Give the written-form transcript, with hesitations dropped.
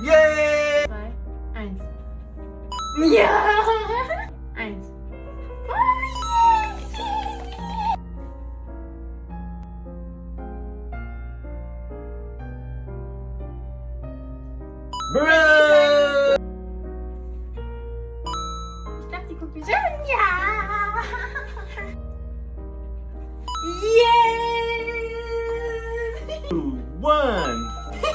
Yay! 2, 1. Ja! 1. Bruh! Ich darf die Cookies. Ja! Yes! 2, 1.